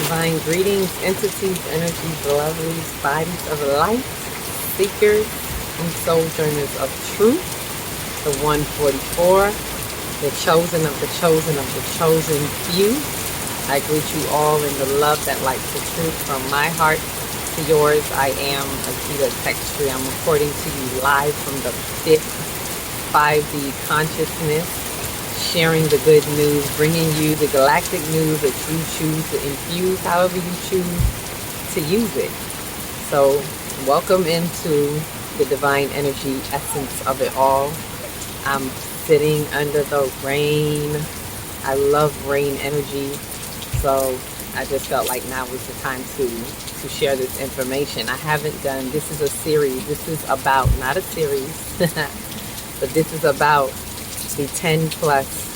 Divine greetings, entities, energies, lovelies, bodies of light, seekers, and sojourners of truth. The 144, the chosen of the chosen of the chosen few. I greet you all in the love that lights the truth from my heart to yours. I am Akita Textry. I'm reporting to you live from the fifth 5D consciousness, sharing the good news, bringing you the galactic news that you choose to infuse however you choose to use it. So welcome into the divine energy essence of it all. I'm sitting under the rain. I love rain energy. So I just felt like now was the time to share this information. I haven't done, this is a series. This is about, not a series, but this is about the 10 plus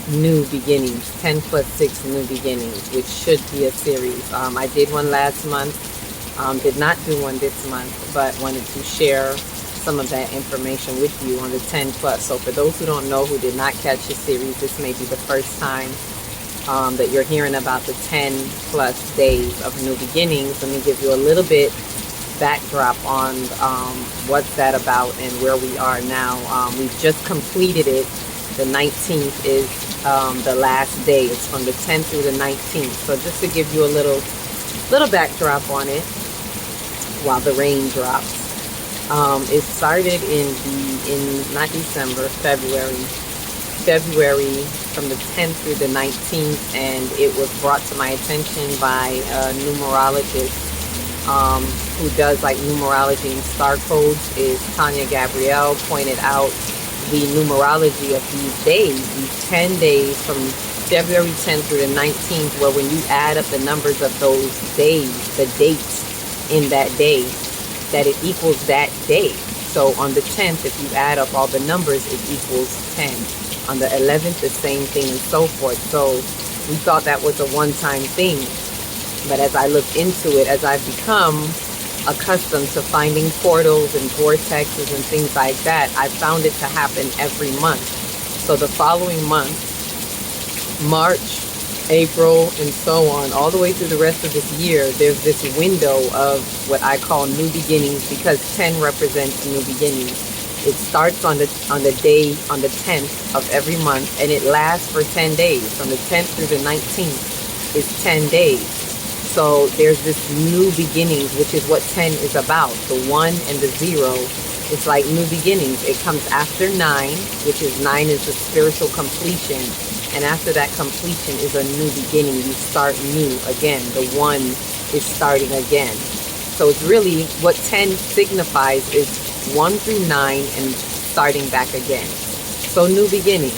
new beginnings, 10 plus 6 new beginnings, which should be a series. I did one last month, did not do one this month, but wanted to share some of that information with you on the 10 plus. So for those who don't know, who did not catch the series, this may be the first time that you're hearing about the 10 plus days of new beginnings. Let me give you a little bit backdrop on what's that about and where we are now. We've just completed it. The 19th is the last day. It's from the 10th through the 19th. So just to give you a little backdrop on it while the rain drops. It started in not December, February from the 10th through the 19th, and it was brought to my attention by a numerologist who does like numerology and star codes. Is Tanya Gabrielle pointed out the numerology of these days, these 10 days from February 10th through the 19th, where when you add up the numbers of those days, the dates in that day, that it equals that day. So on the 10th, if you add up all the numbers, it equals 10. On the 11th, the same thing, and so forth. So we thought that was a one-time thing. But as I looked into it, as I've become accustomed to finding portals and vortexes and things like that, I found it to happen every month. So the following month, March, April, and so on, all the way through the rest of this year, there's this window of what I call new beginnings, because 10 represents new beginnings. It starts on the day, on the 10th of every month, and it lasts for 10 days. From the 10th through the 19th is 10 days. So there's this new beginnings, which is what 10 is about. The 1 and the 0, it's like new beginnings. It comes after 9, which is 9 is the spiritual completion. And after that completion is a new beginning. You start new again. The 1 is starting again. So it's really what 10 signifies is 1 through 9 and starting back again. So new beginnings.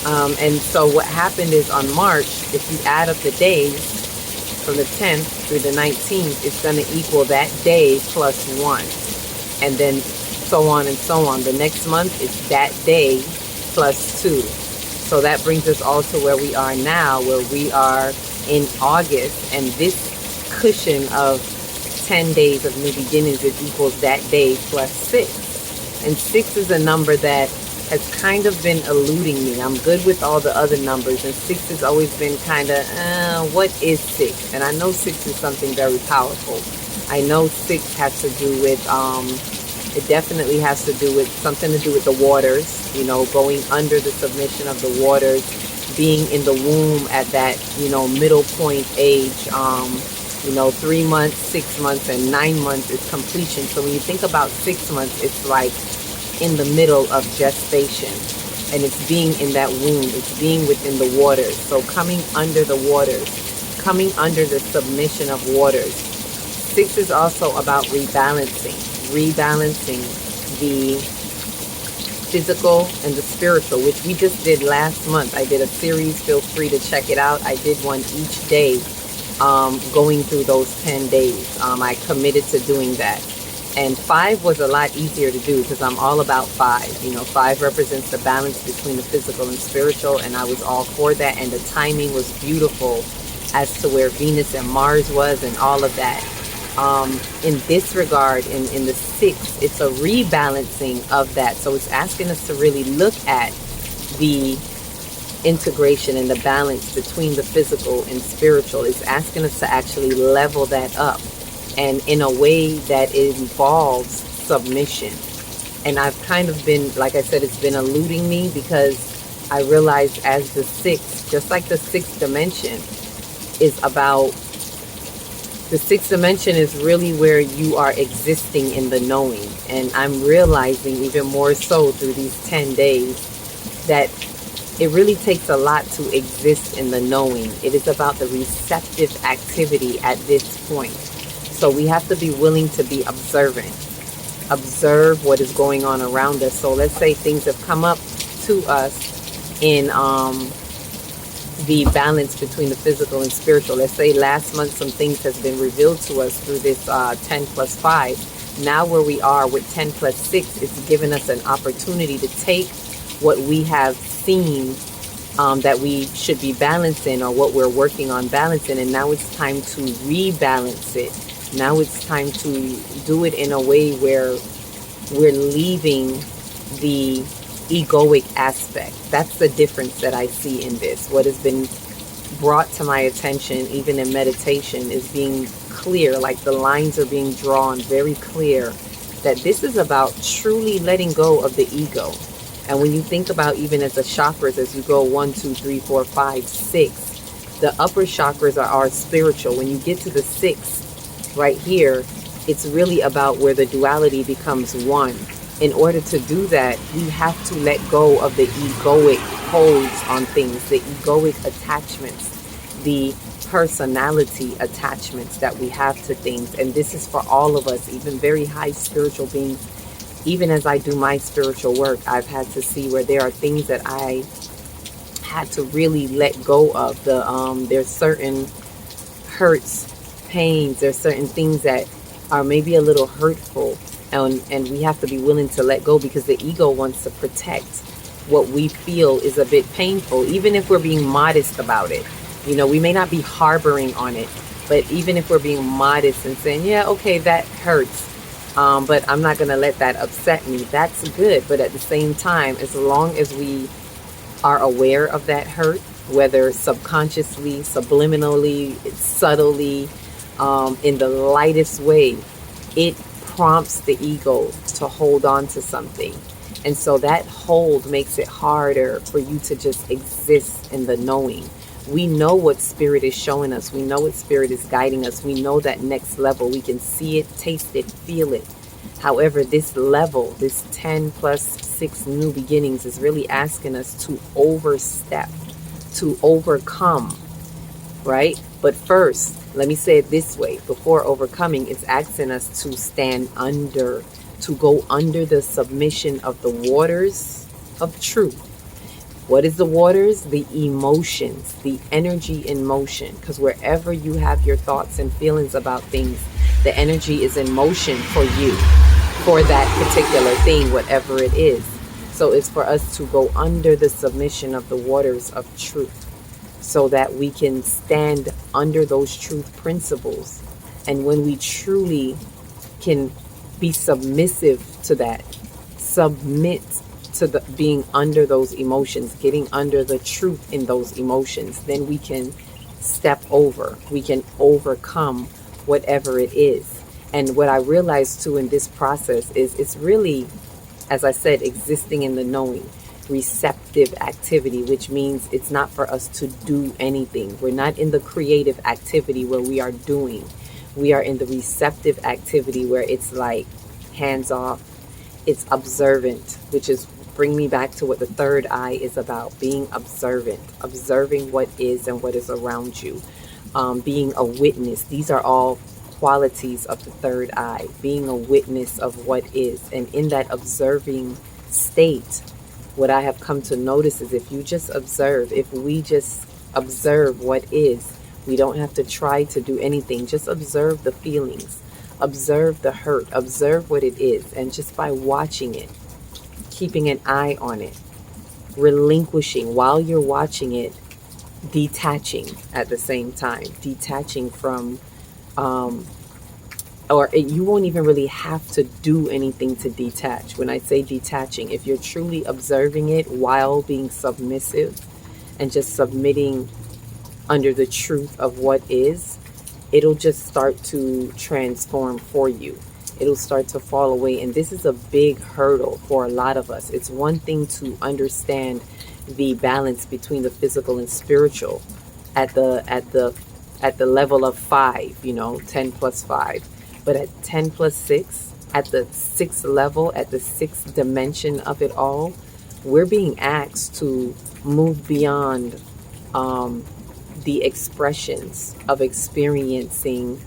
And so what happened is on March, if you add up the days from the 10th through the 19th, it's going to equal that day plus 1. And then so on and so on. The next month is that day plus 2. So that brings us all to where we are now, where we are in August, and this cushion of 10 days of new beginnings, it equals that day plus 6. And 6 is a number that has kind of been eluding me. I'm good with all the other numbers, and 6 has always been kind of, what is 6? And I know 6 is something very powerful. I know 6 has to do with, it definitely has to do with something to do with the waters, you know, going under the submission of the waters, being in the womb at that, you know, middle point age. 3 months, 6 months, and 9 months is completion. So when you think about 6 months, it's like in the middle of gestation, and it's being in that womb, it's being within the waters. So coming under the waters, coming under the submission of waters. 6 is also about rebalancing the physical and the spiritual, which we just did last month. I did a series, feel free to check it out. I did one each day, going through those 10 days. I committed to doing that. And 5 was a lot easier to do because I'm all about 5. You know, 5 represents the balance between the physical and spiritual, and I was all for that. And the timing was beautiful as to where Venus and Mars was and all of that. In this regard, in the 6, it's a rebalancing of that. So it's asking us to really look at the integration and the balance between the physical and spiritual. It's asking us to actually level that up, and in a way that it involves submission. And I've kind of been, like I said, it's been eluding me because I realized as the sixth, just like the sixth dimension is about, the sixth dimension is really where you are existing in the knowing. And I'm realizing even more so through these 10 days that it really takes a lot to exist in the knowing. It is about the receptive activity at this point. So we have to be willing to be observant. Observe what is going on around us. So let's say things have come up to us in the balance between the physical and spiritual. Let's say last month some things has been revealed to us through this 10 plus 5. Now where we are with 10 plus 6, it's given us an opportunity to take what we have seen that we should be balancing, or what we're working on balancing, and now it's time to rebalance it. Now it's time to do it in a way where we're leaving the egoic aspect. That's the difference that I see in this. What has been brought to my attention, even in meditation, is being clear, like the lines are being drawn very clear, that this is about truly letting go of the ego. And when you think about, even as the chakras, as you go 1, 2, 3, 4, 5, 6, the upper chakras are spiritual. When you get to the 6 right here, it's really about where the duality becomes one. In order to do that, we have to let go of the egoic holds on things, the egoic attachments, the personality attachments that we have to things. And this is for all of us, even very high spiritual beings. Even as I do my spiritual work, I've had to see where there are things that I had to really let go of. There's certain hurts, pains, there's certain things that are maybe a little hurtful, and we have to be willing to let go, because the ego wants to protect what we feel is a bit painful, even if we're being modest about it. You know, we may not be harboring on it, but even if we're being modest and saying, yeah, okay, that hurts, but I'm not going to let that upset me, that's good. But at the same time, as long as we are aware of that hurt, whether subconsciously, subliminally, subtly, in the lightest way, it prompts the ego to hold on to something. And so that hold makes it harder for you to just exist in the knowing. We know what spirit is showing us. We know what spirit is guiding us. We know that next level. We can see it, taste it, feel it. However, this level, this 10 plus 6 new beginnings, is really asking us to overstep, to overcome, right? But first, let me say it this way. Before overcoming, it's asking us to stand under, to go under the submission of the waters of truth. What is the waters? The emotions, the energy in motion. Because wherever you have your thoughts and feelings about things, the energy is in motion for you, for that particular thing, whatever it is. So it's for us to go under the submission of the waters of truth, so that we can stand under those truth principles. And when we truly can be submissive to that, submit to the being under those emotions, getting under the truth in those emotions, then we can step over, we can overcome whatever it is. And what I realized too in this process is it's really, as I said, existing in the knowing, receptive activity, which means it's not for us to do anything. We're not in the creative activity where we are doing. We are in the receptive activity where it's like hands off. It's observant, which is bring me back to what the third eye is about, being observant, observing what is and what is around you, being a witness. These are all qualities of the third eye, being a witness of what is. And in that observing state, what I have come to notice is if you just observe, if we just observe what is, we don't have to try to do anything. Just observe the feelings, observe the hurt, observe what it is. And just by watching it, keeping an eye on it, relinquishing while you're watching it, detaching at the same time, detaching from, you won't even really have to do anything to detach. When I say detaching, if you're truly observing it while being submissive, and just submitting under the truth of what is, it'll just start to transform for you. It'll start to fall away. And this is a big hurdle for a lot of us. It's one thing to understand the balance between the physical and spiritual at the level of 5, 10 plus 5. But at 10 plus 6, at the 6th level, at the 6th dimension of it all, we're being asked to move beyond the expressions of experiencing,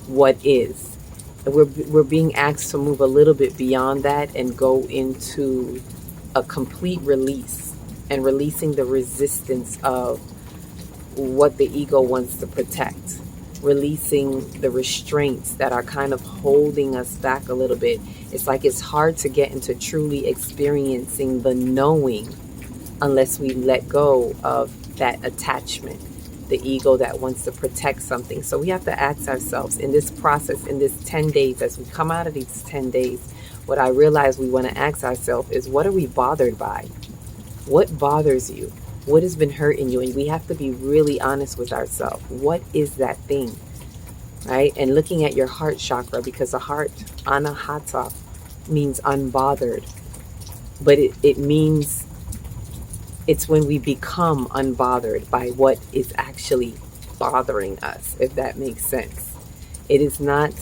what is. We're being asked to move a little bit beyond that and go into a complete release, and releasing the resistance of what the ego wants to protect, releasing the restraints that are kind of holding us back a little bit. It's like it's hard to get into truly experiencing the knowing unless we let go of that attachment, the ego that wants to protect something. So we have to ask ourselves in this process, in this 10 days, as we come out of these 10 days, what I realize we want to ask ourselves is, what are we bothered by? What bothers you? What has been hurting you? And we have to be really honest with ourselves. What is that thing? Right? And looking at your heart chakra, because the heart, anahata, means unbothered. But it means it's when we become unbothered by what is actually bothering us, if that makes sense. It is not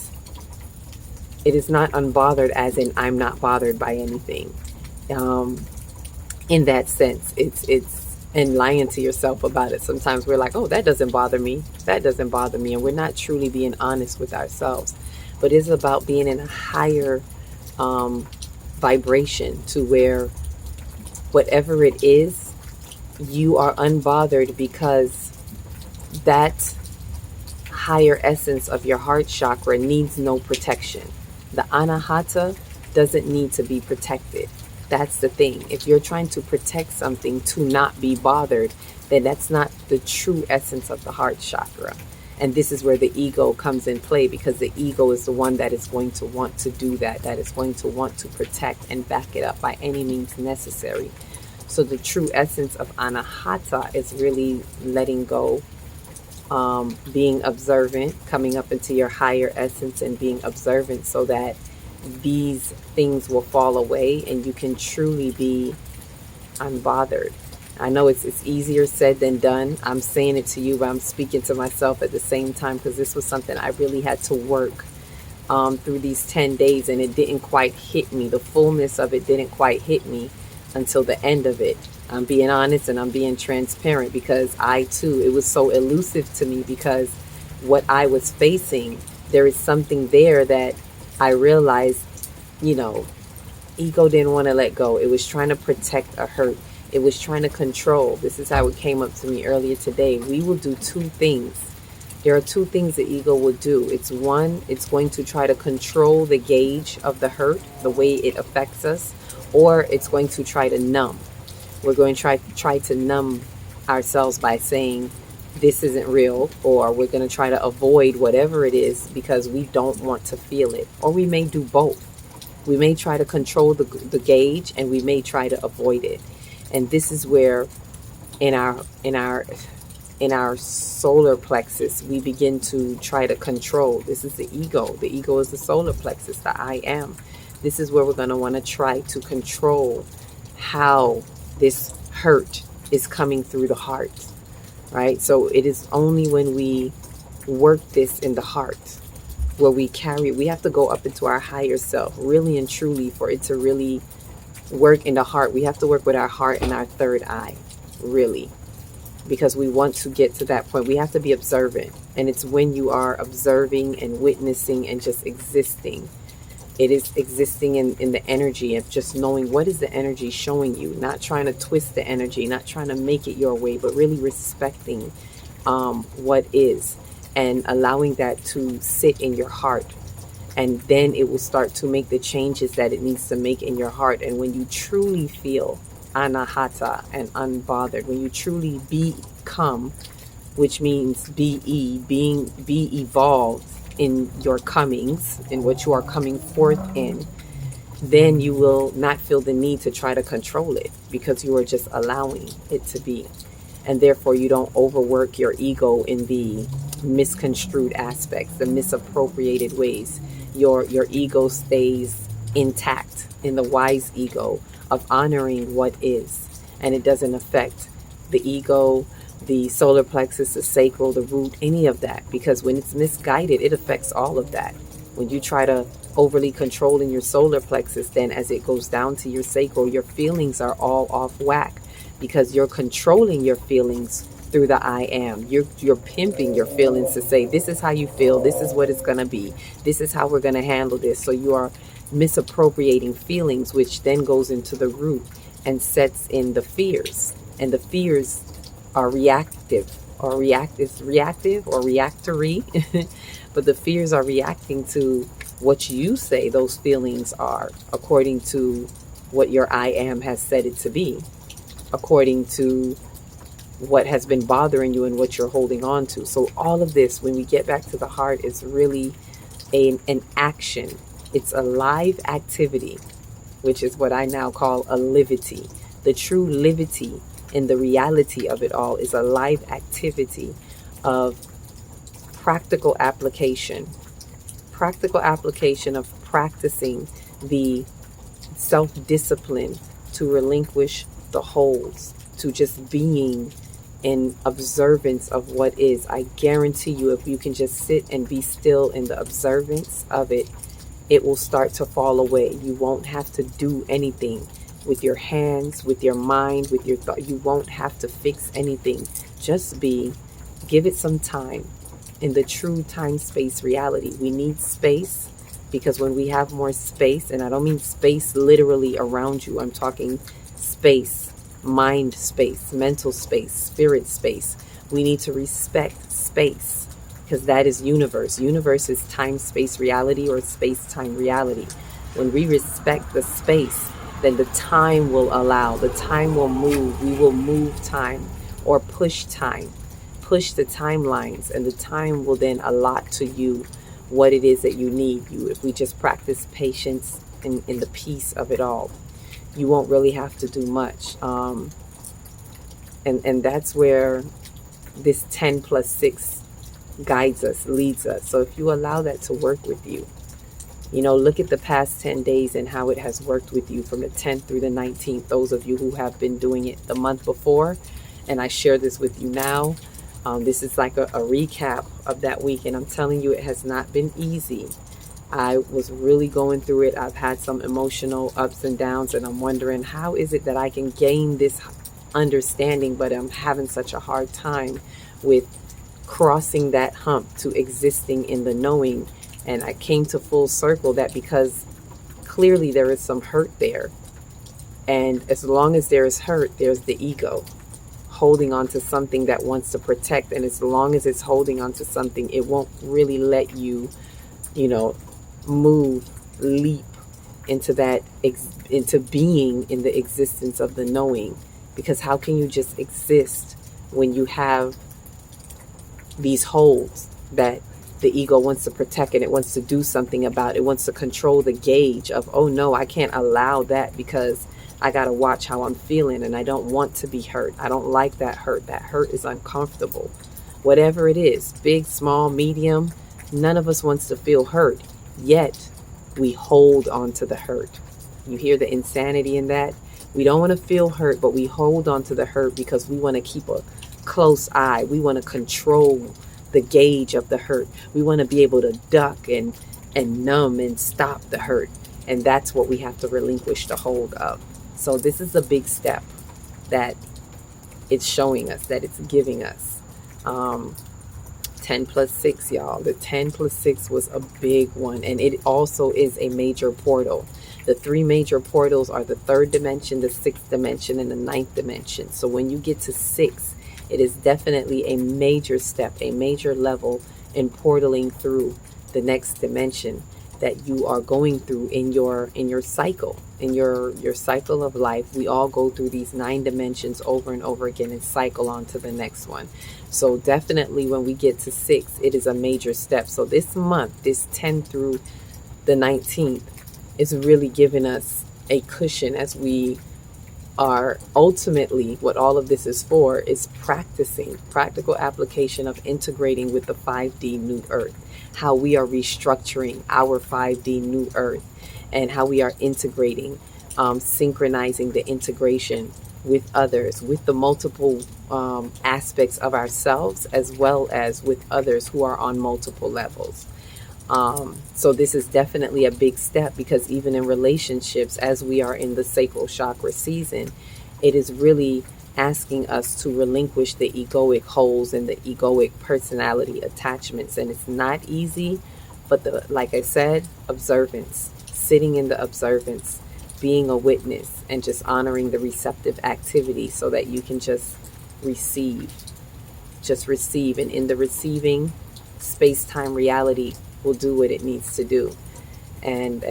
unbothered as in I'm not bothered by anything. In that sense, it's and lying to yourself about it. Sometimes we're like, oh, that doesn't bother me. That doesn't bother me. And we're not truly being honest with ourselves. But it's about being in a higher vibration, to where whatever it is, you are unbothered, because that higher essence of your heart chakra needs no protection. The anahata doesn't need to be protected. That's the thing. If you're trying to protect something to not be bothered, then that's not the true essence of the heart chakra. And this is where the ego comes in play, because the ego is the one that is going to want to do that is going to want to protect and back it up by any means necessary. So the true essence of anahata is really letting go, being observant, coming up into your higher essence and being observant, so that these things will fall away and you can truly be unbothered. I know it's easier said than done. I'm saying it to you, but I'm speaking to myself at the same time, because this was something I really had to work through these 10 days, and it didn't quite hit me. The fullness of it didn't quite hit me until the end of it. I'm being honest and I'm being transparent, because I too, it was so elusive to me, because what I was facing, there is something there that I realized, ego didn't want to let go. It was trying to protect a hurt. It was trying to control. This is how it came up to me earlier today. We will do two things. There are two things the ego will do. It's one, it's going to try to control the gauge of the hurt, the way it affects us, or it's going to try to numb. We're going to try to numb ourselves by saying this isn't real, or we're going to try to avoid whatever it is because we don't want to feel it. Or we may do both. We may try to control the gauge, and we may try to avoid it. And this is where in our solar plexus, we begin to try to control. This is the ego. The ego is the solar plexus, the I am. This is where we're going to want to try to control how this hurt is coming through the heart, right? So it is only when we work this in the heart, where we have to go up into our higher self, really and truly, for it to really work in the heart. We have to work with our heart and our third eye, really, because we want to get to that point. We have to be observant. And it's when you are observing and witnessing and just existing. It is existing in the energy of just knowing what is the energy showing you, not trying to twist the energy, not trying to make it your way, but really respecting what is, and allowing that to sit in your heart. And then it will start to make the changes that it needs to make in your heart. And when you truly feel anahata and unbothered, when you truly become, which means be evolved in your comings, in what you are coming forth in, then you will not feel the need to try to control it, because you are just allowing it to be. And therefore, you don't overwork your ego in the misconstrued aspects, the misappropriated ways. Your ego stays intact in the wise ego of honoring what is, and it doesn't affect the ego, the solar plexus, the sacral, the root, any of that, because when it's misguided, it affects all of that. When you try to overly control in your solar plexus, then as it goes down to your sacral, your feelings are all off whack, because you're controlling your feelings through the I am. You're pimping your feelings to say, this is how you feel, this is what it's going to be, this is how we're going to handle this. So you are misappropriating feelings, which then goes into the root and sets in the fears. And the fears are reactive, or reactive or reactory. But the fears are reacting to what you say those feelings are, according to what your I am has said it to be, according to what has been bothering you and what you're holding on to. So all of this, when we get back to the heart, is really an action. It's a live activity, which is what I now call a livity. The true livity in the reality of it all is a live activity of practical application of practicing the self-discipline to relinquish the holds, to just being in observance of what is. I guarantee you, if you can just sit and be still in the observance of it, it will start to fall away. You won't have to do anything with your hands, with your mind, with your thought. You won't have to fix anything. Just be. Give it some time. In the true time-space reality, we need space, because when we have more space, and I don't mean space literally around you, I'm talking space, mind space, mental space, spirit space. We need to respect space, because that is universe. Universe is time-space reality, or space-time reality. When we respect the space, then the time will allow, the time will move. We will move time, or push time. Push the timelines, and the time will then allot to you what it is that you need. If we just practice patience in the peace of it all, you won't really have to do much. And that's where this 10 plus 6 guides us, leads us. So if you allow that to work with you, look at the past 10 days and how it has worked with you from the 10th through the 19th. Those of you who have been doing it the month before, and I share this with you now. This is like a recap of that week, and I'm telling you, it has not been easy. I was really going through it. I've had some emotional ups and downs, and I'm wondering, how is it that I can gain this understanding, but I'm having such a hard time with crossing that hump to existing in the knowing. And I came to full circle that because clearly there is some hurt there. And as long as there is hurt, there's the ego holding on to something that wants to protect. And as long as it's holding on to something, it won't really let you, move, leap into that, into being in the existence of the knowing. Because how can you just exist when you have these holds that the ego wants to protect, and it wants to do something about? It wants to control the gauge of, oh no, I can't allow that, because I got to watch how I'm feeling, and I don't want to be hurt. I don't like that hurt. That hurt is uncomfortable. Whatever it is, big, small, medium, none of us wants to feel hurt, yet we hold on to the hurt. You hear the insanity in that? We don't want to feel hurt, but we hold on to the hurt because we want to keep a close eye. We want to control the gauge of the hurt. We want to be able to duck and numb and stop the hurt. And that's what we have to relinquish the hold of. So this is a big step that it's showing us, that it's giving us. 10 plus 6, y'all. The 10 plus 6 was a big one. And it also is a major portal. The 3 major portals are the 3rd dimension, the 6th dimension, and the 9th dimension. So when you get to 6, it is definitely a major step, a major level in portaling through the next dimension that you are going through in your cycle, in your cycle of life. We all go through these 9 dimensions over and over again and cycle on to the next one. So definitely when we get to 6, it is a major step. So this month, this 10 through the 19th, is really giving us a cushion as we are ultimately, what all of this is for is practicing practical application of integrating with the 5D new earth, how we are restructuring our 5D new earth, and how we are integrating, synchronizing the integration with others, with the multiple aspects of ourselves, as well as with others who are on multiple levels. So this is definitely a big step, because even in relationships, as we are in the sacral chakra season, it is really asking us to relinquish the egoic holes and the egoic personality attachments. And it's not easy, but like I said, observance, sitting in the observance, being a witness, and just honoring the receptive activity so that you can receive, just receive. And in the receiving, space-time reality will do what it needs to do. And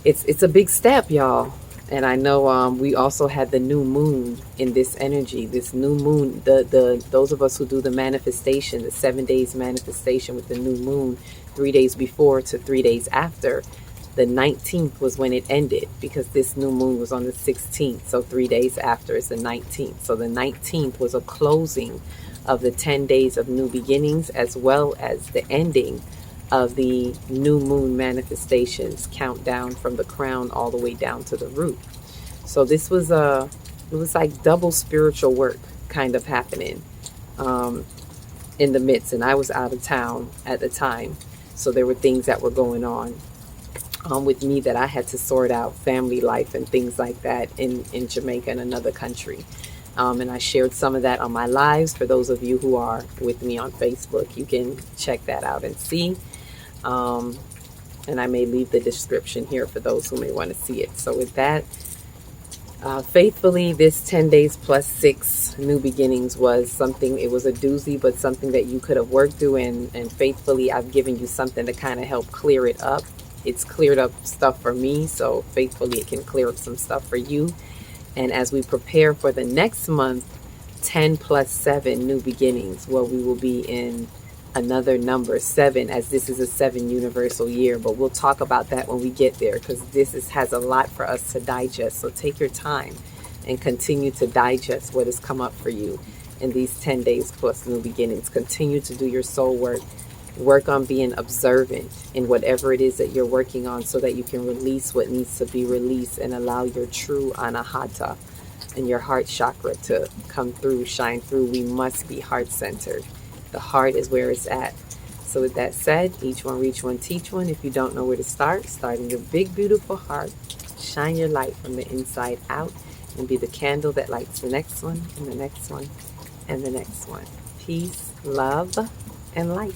it's a big step, y'all. And I know we also had the new moon in this energy. This new moon, the those of us who do the manifestation, the 7 days manifestation with the new moon, 3 days before to 3 days after, the 19th was when it ended, because this new moon was on the 16th. So 3 days after is the 19th. So the 19th was a closing of the 10 days of new beginnings, as well as the ending of the new moon manifestations countdown from the crown all the way down to the root. So this was it was like double spiritual work kind of happening in the midst. And I was out of town at the time, so there were things that were going on with me that I had to sort out, family life and things like that in Jamaica and another country. And I shared some of that on my lives. For those of you who are with me on Facebook, you can check that out and see. And I may leave the description here for those who may want to see it. So with that, faithfully, this 10 days plus 6 new beginnings was something, it was a doozy, but something that you could have worked through. And faithfully, I've given you something to kind of help clear it up. It's cleared up stuff for me, so faithfully it can clear up some stuff for you. And as we prepare for the next month, 10 plus 7 new beginnings, well, we will be in another number 7, as this is a 7 universal year. But we'll talk about that when we get there, because this has a lot for us to digest. So take your time and continue to digest what has come up for you in these 10 days plus new beginnings. Continue to do your soul work. Work on being observant in whatever it is that you're working on, so that you can release what needs to be released and allow your true anahata and your heart chakra to come through, shine through. We must be heart-centered. The heart is where it's at. So with that said, each one reach one, teach one. If you don't know where to start in your big, beautiful heart. Shine your light from the inside out and be the candle that lights the next one and the next one and the next one. Peace, love, and light.